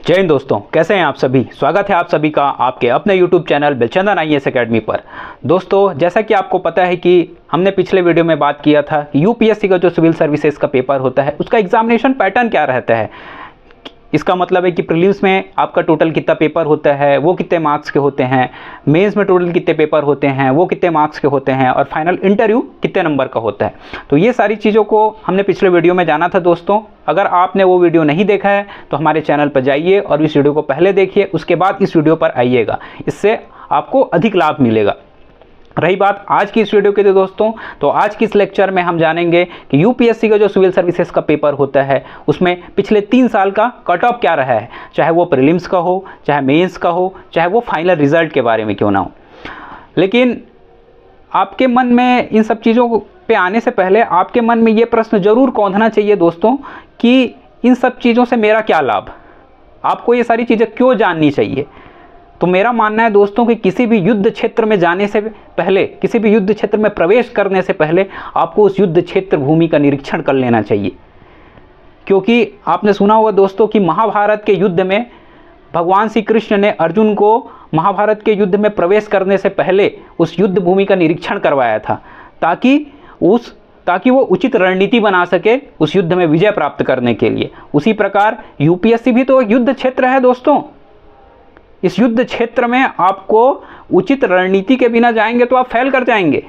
जय हिंद दोस्तों, कैसे हैं आप सभी। स्वागत है आप सभी का आपके अपने YouTube चैनल बिलचंदन IAS अकेडमी पर। दोस्तों, जैसा कि आपको पता है कि हमने पिछले वीडियो में बात किया था यूपीएससी का जो सिविल सर्विसेज का पेपर होता है उसका एग्जामिनेशन पैटर्न क्या रहता है। इसका मतलब है कि प्रीलिम्स में आपका टोटल कितना पेपर होता है, वो कितने मार्क्स के होते हैं, मेंस में टोटल कितने पेपर होते हैं, वो कितने मार्क्स के होते हैं, और फाइनल इंटरव्यू कितने नंबर का होता है। तो ये सारी चीज़ों को हमने पिछले वीडियो में जाना था दोस्तों। अगर आपने वो वीडियो नहीं देखा है तो हमारे चैनल पर जाइए और इस वीडियो को पहले देखिए, उसके बाद इस वीडियो पर आइएगा, इससे आपको अधिक लाभ मिलेगा। रही बात आज की इस वीडियो के लिए दोस्तों, तो आज की इस लेक्चर में हम जानेंगे कि यूपीएससी का जो सिविल सर्विसेज का पेपर होता है उसमें पिछले 3 साल का कट ऑफ क्या रहा है, चाहे वो प्रीलिम्स का हो, चाहे मेंस का हो, चाहे वो फाइनल रिजल्ट के बारे में क्यों ना हो। लेकिन आपके मन में इन सब चीज़ों पे आने से पहले आपके मन में ये प्रश्न जरूर कौंधना चाहिए दोस्तों कि इन सब चीज़ों से मेरा क्या लाभ, आपको ये सारी चीज़ें क्यों जाननी चाहिए। तो मेरा मानना है दोस्तों कि किसी भी युद्ध क्षेत्र में जाने से पहले, किसी भी युद्ध क्षेत्र में प्रवेश करने से पहले आपको उस युद्ध क्षेत्र भूमि का निरीक्षण कर लेना चाहिए। क्योंकि आपने सुना होगा दोस्तों कि महाभारत के युद्ध में भगवान श्री कृष्ण ने अर्जुन को महाभारत के युद्ध में प्रवेश करने से पहले उस युद्ध भूमि का निरीक्षण करवाया था ताकि वो उचित रणनीति बना सके उस युद्ध में विजय प्राप्त करने के लिए। उसी प्रकार यूपीएससी भी तो एक युद्ध क्षेत्र है दोस्तों। इस युद्ध क्षेत्र में आपको उचित रणनीति के बिना जाएंगे तो आप फेल कर जाएंगे।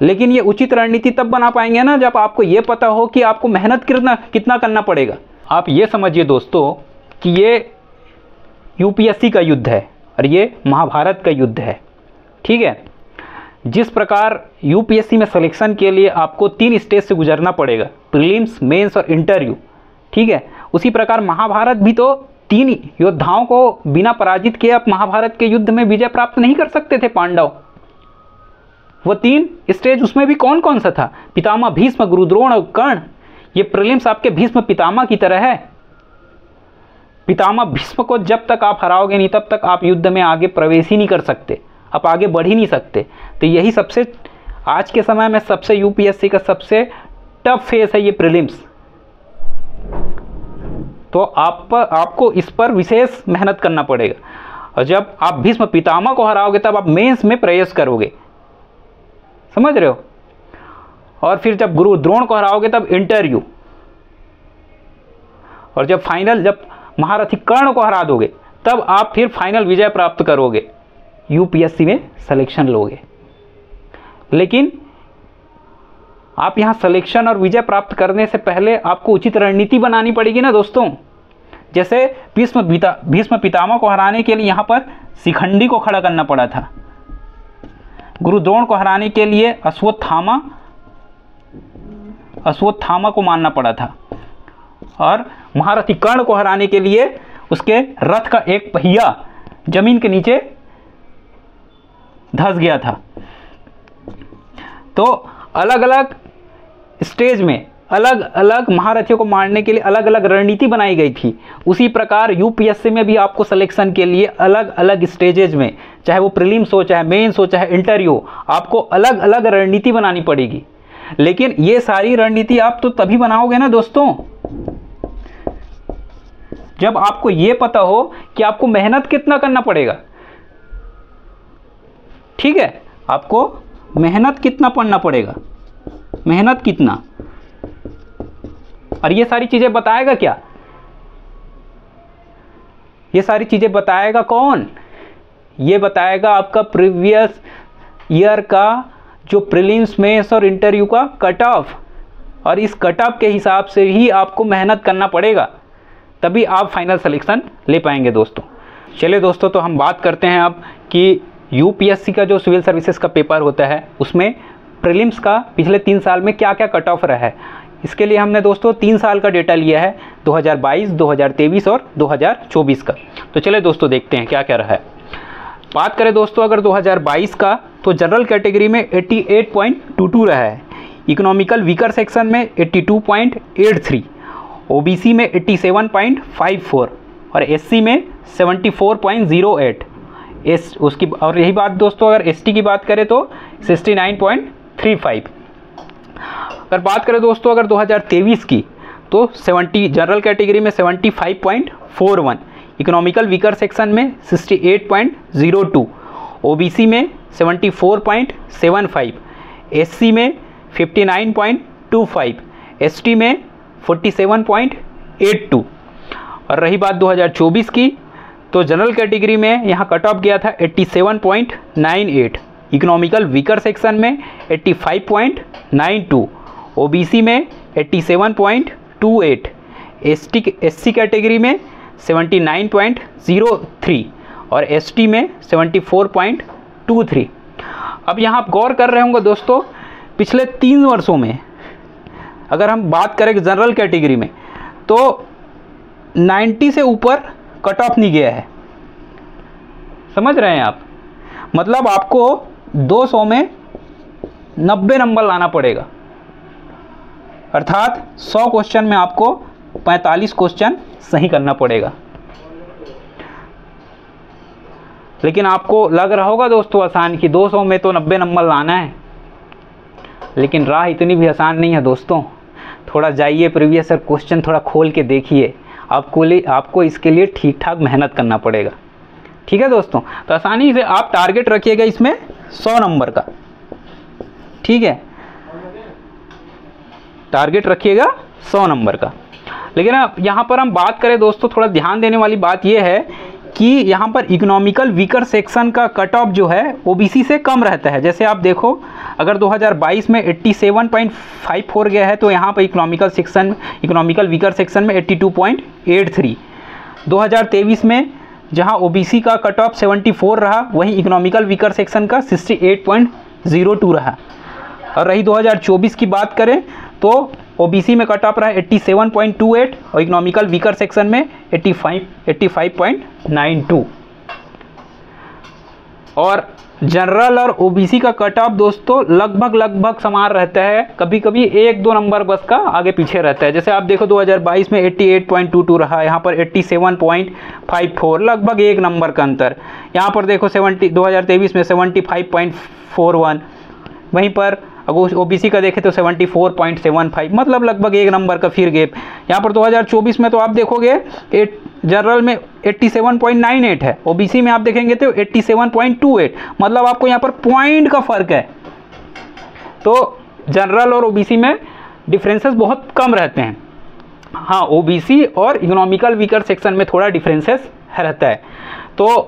लेकिन ये उचित रणनीति तब बना पाएंगे ना जब आपको ये पता हो कि आपको मेहनत कितना करना पड़ेगा। आप ये समझिए दोस्तों कि ये यूपीएससी का युद्ध है और ये महाभारत का युद्ध है, ठीक है। जिस प्रकार यूपीएससी में सिलेक्शन के लिए आपको 3 स्टेज से गुजरना पड़ेगा, प्रीलिम्स, मेंस और इंटरव्यू, ठीक है, उसी प्रकार महाभारत भी तो 3 योद्धाओं को बिना पराजित किए आप महाभारत के युद्ध में विजय प्राप्त नहीं कर सकते थे पांडव। वो 3 स्टेज, उसमें भी कौन कौन सा था, पितामह भीष्म, गुरु द्रोण और कर्ण। ये प्रीलिम्स आपके भीष्म पितामह की तरह है। पितामह भीष्म को जब तक आप हराओगे नहीं तब तक आप युद्ध में आगे प्रवेश ही नहीं कर सकते, आप आगे बढ़ ही नहीं सकते। तो यही सबसे आज के समय में सबसे यूपीएससी का सबसे टफ फेस है ये प्रीलिम्स। तो आपको इस पर विशेष मेहनत करना पड़ेगा। और जब आप भीष्म पितामह को हराओगे तब आप मेंस में प्रवेश करोगे, समझ रहे हो। और फिर जब गुरु द्रोण को हराओगे तब इंटरव्यू, और जब महारथी कर्ण को हरा दोगे तब आप फिर फाइनल विजय प्राप्त करोगे, यूपीएससी में सिलेक्शन लोगे। लेकिन आप यहाँ सिलेक्शन और विजय प्राप्त करने से पहले आपको उचित रणनीति बनानी पड़ेगी ना दोस्तों। जैसे भीष्म पितामह को हराने के लिए यहाँ पर शिखंडी को खड़ा करना पड़ा था, गुरु द्रोण को हराने के लिए अश्वत्थामा को मानना पड़ा था, और महारथी कर्ण को हराने के लिए उसके रथ का एक पहिया जमीन के नीचे धंस गया था। तो अलग अलग स्टेज में अलग अलग महारथियों को मारने के लिए अलग अलग रणनीति बनाई गई थी। उसी प्रकार यूपीएससी में भी आपको सिलेक्शन के लिए अलग अलग स्टेजेज में, चाहे वो प्रीलिम्स हो, चाहे मेंस हो, चाहे इंटरव्यू हो, आपको अलग अलग रणनीति बनानी पड़ेगी। लेकिन ये सारी रणनीति आप तो तभी बनाओगे ना दोस्तों जब आपको ये पता हो कि आपको मेहनत कितना करना पड़ेगा, ठीक है। आपको मेहनत कितना पढ़ना पड़ेगा, मेहनत कितना, और ये सारी चीजें बताएगा क्या, ये सारी चीजें बताएगा कौन, ये बताएगा आपका प्रीवियस ईयर का जो प्रीलिम्स, मेंस और इंटरव्यू का कट ऑफ। और इस कट ऑफ के हिसाब से ही आपको मेहनत करना पड़ेगा, तभी आप फाइनल सिलेक्शन ले पाएंगे दोस्तों। चलिए दोस्तों, तो हम बात करते हैं अब कि यूपीएससी का जो सिविल सर्विसेज का पेपर होता है उसमें प्रीलिम्स का पिछले 3 साल में क्या क्या कट ऑफ रहा है। इसके लिए हमने दोस्तों 3 साल का डेटा लिया है, 2022, 2023 और 2024 का। तो चलिए दोस्तों देखते हैं क्या क्या रहा है। बात करें दोस्तों अगर 2022 का, तो जनरल कैटेगरी में 88.22 रहा है, इकोनॉमिकल वीकर सेक्शन में 82.83, ओबीसी में 87.54 और एससी में 74.08। उसकी और यही बात दोस्तों अगर एसटी की बात करें तो 69.35। अगर बात करें दोस्तों अगर 2023 की, तो 70, जनरल कैटेगरी में 75.41, इकोनॉमिकल वीकर सेक्शन में 68.02, ओबीसी में 74.75, एससी में 59.25, एसटी में 47.82। और रही बात 2024 की, तो जनरल कैटेगरी में यहाँ कट ऑफ गया था 87.98, इकोनॉमिकल वीकर सेक्शन में 85.92, ओबीसी में 87.28, एससी कैटेगरी में 79.03 और एसटी में 74.23। अब यहाँ आप गौर कर रहे होंगे दोस्तों, पिछले 3 वर्षों में अगर हम बात करें जनरल कैटेगरी में, तो 90 से ऊपर कट ऑफ नहीं गया है। समझ रहे हैं आप? मतलब आपको 200 में 90 नंबर लाना पड़ेगा, अर्थात 100 क्वेश्चन में आपको 45 क्वेश्चन सही करना पड़ेगा। लेकिन आपको लग रहा होगा दोस्तों आसान कि 200 में तो 90 नंबर लाना है, लेकिन राह इतनी भी आसान नहीं है दोस्तों। थोड़ा जाइए प्रीवियस ईयर क्वेश्चन थोड़ा खोल के देखिए, आपको इसके लिए ठीक ठाक मेहनत करना पड़ेगा। ठीक है दोस्तों, तो आसानी से आप टारगेट रखिएगा इसमें 100 नंबर का। ठीक है, टारगेट रखिएगा 100 नंबर का। लेकिन अब यहाँ पर हम बात करें दोस्तों, थोड़ा ध्यान देने वाली बात यह है कि यहाँ पर इकोनॉमिकल वीकर सेक्शन का कट ऑफ जो है ओबीसी से कम रहता है। जैसे आप देखो, अगर 2022 में 87.54 गया है, तो यहाँ पर इकोनॉमिकल वीकर सेक्शन में 82.83। 2023 में जहाँ ओबीसी का कट ऑफ 74 रहा, वहीं इकोनॉमिकल वीकर सेक्शन का 68.02 रहा। और रही 2024 की बात करें, तो ओबीसी में कट ऑफ रहा 87.28 और इकोनॉमिकल वीकर सेक्शन में 85.92। और जनरल और ओबीसी का कट ऑफ दोस्तों लगभग समान रहता है, कभी कभी 1-2 नंबर बस का आगे पीछे रहता है। जैसे आप देखो 2022 में 88.22 रहा, यहाँ पर 87.54, लगभग 1 नंबर का अंतर। यहाँ पर देखो 2023 में 75.41, वहीं पर अगर ओबीसी का देखें तो 74.75, मतलब लगभग 1 नंबर का फिर गैप। यहाँ पर 2024 में तो आप देखोगे जनरल में 87.98 है, ओबीसी में आप देखेंगे तो 87.28, मतलब आपको यहाँ पर पॉइंट का फ़र्क है। तो जनरल और ओबीसी में डिफरेंसेस बहुत कम रहते हैं। हाँ, ओबीसी और इकोनॉमिकल वीकर सेक्शन में थोड़ा डिफरेंसेस रहता है। तो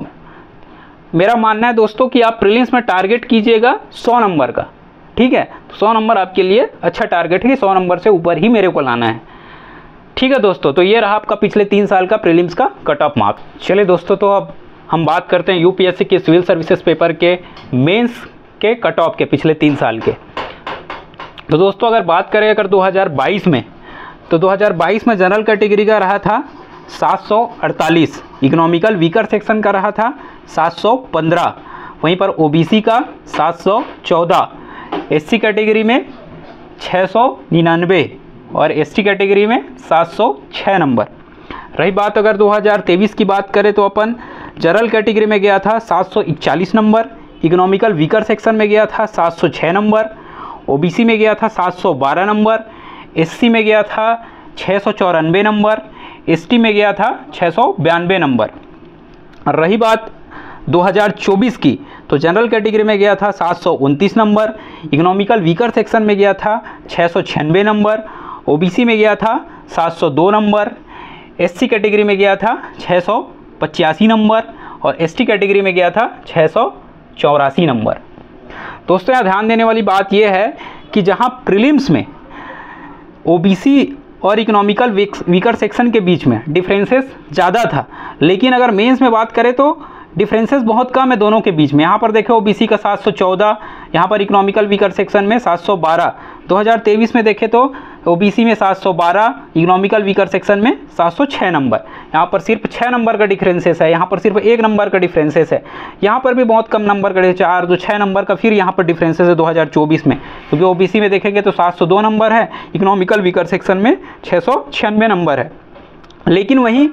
मेरा मानना है दोस्तों कि आप प्रीलिम्स में टारगेट कीजिएगा 100 नंबर का। ठीक है, तो 100 नंबर आपके लिए अच्छा टारगेट है कि 100 नंबर से ऊपर ही मेरे को लाना है। ठीक है दोस्तों, तो ये रहा आपका पिछले 3 साल का प्रीलिम्स का कट ऑफ मार्क्स। चलिए दोस्तों, तो अब हम बात करते हैं यूपीएससी के सिविल सर्विसेज पेपर के मेंस के कट ऑफ के पिछले 3 साल के। तो दोस्तों अगर बात करें अगर 2022 में, तो 2022 में जनरल कैटेगरी का रहा था 748, इकोनॉमिकल वीकर सेक्शन का रहा था 715, वहीं पर ओबीसी का 714, एससी कैटेगरी में 699 और एसटी कैटेगरी में 706 नंबर। रही बात अगर 2023 की बात करें, तो अपन जनरल कैटेगरी में गया था 741 नंबर, इकोनॉमिकल वीकर सेक्शन में गया था 706 नंबर, ओबीसी में गया था 712 नंबर, एससी में गया था 694 नंबर, एसटी में गया था 692 नंबर। रही बात 2024 की, तो जनरल कैटेगरी में गया था 729 नंबर, इकोनॉमिकल वीकर सेक्शन में गया था 696 नंबर, ओबीसी में गया था 702 नंबर, एससी कैटेगरी में गया था 685 नंबर और एसटी कैटेगरी में गया था 684 नंबर। दोस्तों यहाँ ध्यान देने वाली बात यह है कि जहाँ प्रीलिम्स में ओबीसी और इकोनॉमिकल वीकर सेक्शन के बीच में डिफरेंसेस ज़्यादा था, लेकिन अगर मेंस में बात करें तो डिफरेंसेस बहुत कम है दोनों के बीच में। यहाँ पर देखें ओबीसी का 714, यहाँ पर इकोनॉमिकल वीकर सेक्शन में 712। 2023 में देखें तो ओबीसी में 712, इकोनॉमिकल वीकर सेक्शन में 706 नंबर। यहाँ पर सिर्फ 6 नंबर का डिफरेंसेस है, यहाँ पर सिर्फ 1 नंबर का डिफरेंसेस है। यहाँ पर भी बहुत कम नंबर का 6 नंबर का फिर यहाँ पर डिफरेंसेस है 2024 में, क्योंकि ओबीसी में देखेंगे तो 702 नंबर है, इकोनॉमिकल वीकर सेक्शन में 696 नंबर है। लेकिन वहीं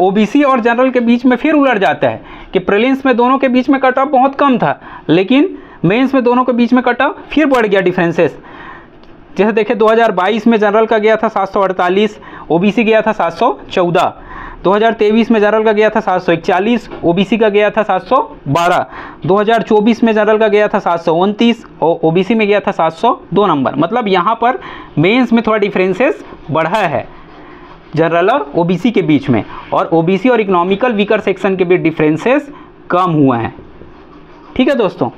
ओबीसी और जनरल के बीच में फिर उलट जाता है कि प्रीलिम्स में दोनों के बीच में कट ऑफ बहुत कम था, लेकिन मेंस में दोनों के बीच में कट ऑफ फिर बढ़ गया डिफरेंसेस। जैसे देखिए 2022 में जनरल का गया था 748, ओबीसी गया था 714, 2023 में जनरल का गया था 741, ओबीसी का गया था 712, 2024 में जनरल का गया था 729 और ओबीसी में गया था 702 नंबर। मतलब यहाँ पर मेंस में थोड़ा डिफरेंसेस बढ़ा है जनरल और ओबीसी के बीच में, और ओबीसी और इकोनॉमिकल वीकर सेक्शन के बीच डिफरेंसेस कम हुए हैं। ठीक है दोस्तों,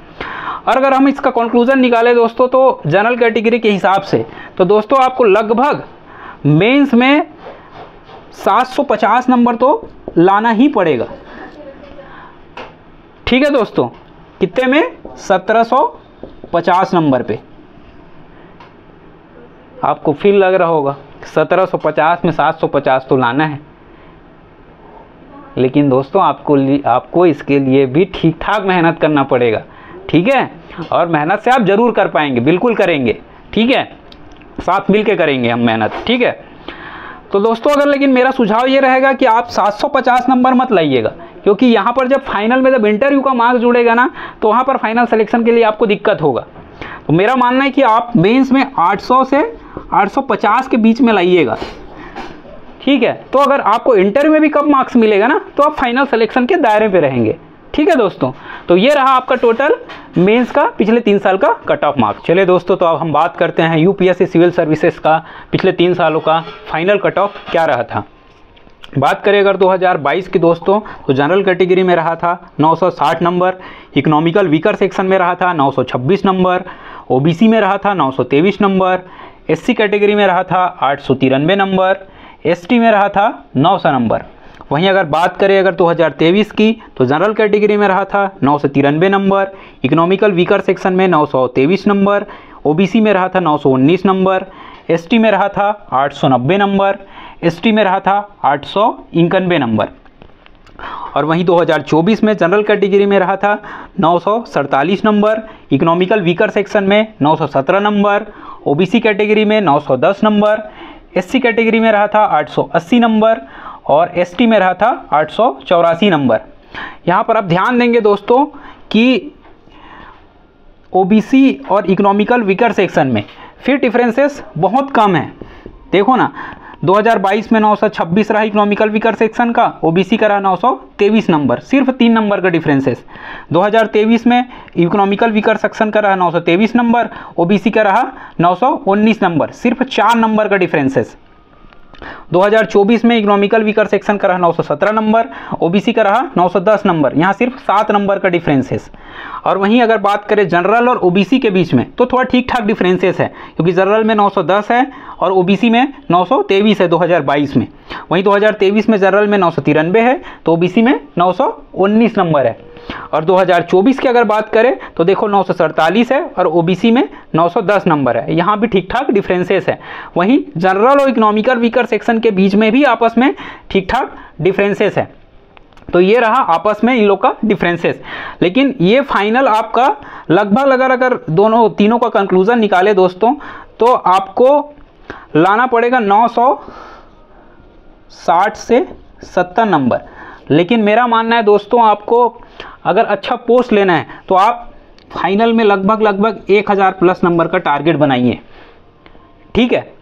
और अगर हम इसका कंक्लूजन निकालें दोस्तों तो जनरल कैटेगरी के हिसाब से तो दोस्तों आपको लगभग मेंस में 750 नंबर तो लाना ही पड़ेगा। ठीक है दोस्तों, कितने में? 1750 नंबर पे। आपको फील लग रहा होगा 1750 में 750 तो लाना है, लेकिन दोस्तों आपको इसके लिए भी ठीक ठाक मेहनत करना पड़ेगा। ठीक है, और मेहनत से आप जरूर कर पाएंगे, बिल्कुल करेंगे। ठीक है, साथ मिल के करेंगे हम मेहनत। ठीक है, तो दोस्तों अगर लेकिन मेरा सुझाव ये रहेगा कि आप 750 नंबर मत लाइएगा, क्योंकि यहाँ पर जब फाइनल में जब इंटरव्यू का मार्क्स जुड़ेगा ना तो वहाँ पर फाइनल सिलेक्शन के लिए आपको दिक्कत होगा। तो मेरा मानना है कि आप मेंस में 800 से 850 के बीच में लाइएगा। ठीक है, तो अगर आपको इंटरव्यू में भी कम मार्क्स मिलेगा ना तो आप फाइनल सिलेक्शन के दायरे पे रहेंगे। ठीक है दोस्तों, तो ये रहा आपका टोटल मेंस का पिछले 3 साल का कट ऑफ मार्क्स। चलिए दोस्तों, तो अब हम बात करते हैं यूपीएससी सिविल सर्विसेज का पिछले 3 सालों का फाइनल कट ऑफ क्या रहा था। बात करें अगर 2022 की दोस्तों, तो जनरल कैटेगरी में रहा था 960 नंबर, इकोनॉमिकल वीकर सेक्शन में रहा था 926 नंबर, ओबीसी में रहा था 923 नंबर, एससी कैटेगरी में रहा था 893 नंबर, एसटी में रहा था 900 नंबर। वहीं अगर बात करें अगर 2023 की, तो जनरल कैटेगरी में रहा था 993 नंबर, इकोनॉमिकल वीकर सेक्शन में 923 नंबर, ओबीसी में रहा था 919 नंबर, एसटी में रहा था 890 नंबर, एसटी में रहा था 891 नंबर। और वहीं 2024 में जनरल कैटेगरी में रहा था 947 नंबर, इकोनॉमिकल वीकर सेक्शन में 917 नंबर, ओबीसी कैटेगरी में 910 नंबर, एससी कैटेगरी में रहा था 880 नंबर और एसटी में रहा था 884 नंबर। यहाँ पर आप ध्यान देंगे दोस्तों कि ओबीसी और इकोनॉमिकल वीकर सेक्शन में फिर डिफरेंसेस बहुत कम है। देखो ना, 2022 में 926 रहा इकोनॉमिकल वीकर सेक्शन का, ओबीसी का रहा 923 नंबर, सिर्फ 3 नंबर का डिफरेंसेस। 2023 में इकोनॉमिकल वीकर सेक्शन का रहा 923 नंबर, ओबीसी का रहा 919 नंबर, सिर्फ 4 नंबर का डिफरेंसेस। 2024 में इकोनॉमिकल वीकर सेक्शन का रहा 917 नंबर, ओबीसी का रहा 910 नंबर, यहाँ सिर्फ 7 नंबर का डिफरेंसेस। और वहीं अगर बात करें जनरल और ओबीसी के बीच में, तो थोड़ा ठीक ठाक डिफरेंसेस है, क्योंकि जनरल में 910 है और ओबीसी में 923 है 2022 में। वहीं 2023 में जनरल में 993 है तो ओबीसी में 919 नंबर है। और 2024 की अगर बात करें तो देखो 947 है और ओबीसी में 910 नंबर है, यहाँ भी ठीक ठाक डिफरेंसेस है। वहीं जनरल और इकोनॉमिकल वीकर सेक्शन के बीच में भी आपस में ठीक ठाक डिफरेंसेस है। तो ये रहा आपस में इन लोग का डिफरेंसेस। लेकिन ये फाइनल आपका लगभग अगर दोनों तीनों का कंक्लूजन निकाले दोस्तों, तो आपको लाना पड़ेगा 960 से 70 नंबर। लेकिन मेरा मानना है दोस्तों, आपको अगर अच्छा पोस्ट लेना है तो आप फाइनल में लगभग 1000 प्लस नंबर का टारगेट बनाइए। ठीक है,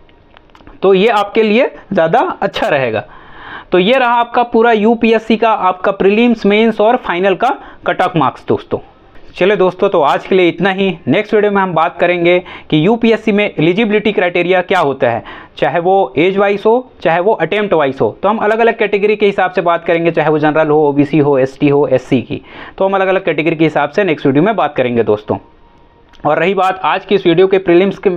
तो ये आपके लिए ज़्यादा अच्छा रहेगा। तो ये रहा आपका पूरा यूपीएससी का आपका प्रीलिम्स, मेंस और फाइनल का कट ऑफ मार्क्स दोस्तों। चलिए दोस्तों, तो आज के लिए इतना ही। नेक्स्ट वीडियो में हम बात करेंगे कि यूपीएससी में एलिजिबिलिटी क्राइटेरिया क्या होता है, चाहे वो एज वाइज हो चाहे वो अटेम्प्ट वाइज हो। तो हम अलग अलग कैटेगरी के हिसाब से बात करेंगे, चाहे वो जनरल हो, ओबीसी हो, एसटी हो, एससी की। तो हम अलग अलग कैटेगरी के हिसाब से नेक्स्ट वीडियो में बात करेंगे दोस्तों। और रही बात आज की इस वीडियो के प्रीलिम्स के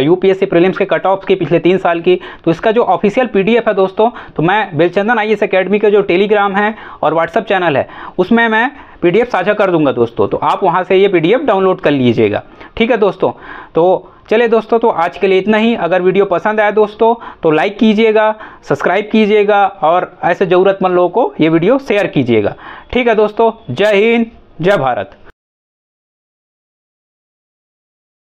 यूपीएससी प्रीलिम्स के कट ऑफ की पिछले 3 साल की, तो इसका जो ऑफिशियल पीडीएफ है दोस्तों, तो मैं बेलचंदन आईएएस एकेडमी के जो टेलीग्राम है और व्हाट्सअप चैनल है उसमें मैं पीडीएफ साझा कर दूंगा दोस्तों। तो आप वहां से ये पीडीएफ डाउनलोड कर लीजिएगा। ठीक है दोस्तों, तो चलिए दोस्तों, तो आज के लिए इतना ही। अगर वीडियो पसंद आया दोस्तों तो लाइक कीजिएगा, सब्सक्राइब कीजिएगा और ऐसे ज़रूरतमंद लोगों को ये वीडियो शेयर कीजिएगा। ठीक है दोस्तों, जय हिंद, जय भारत।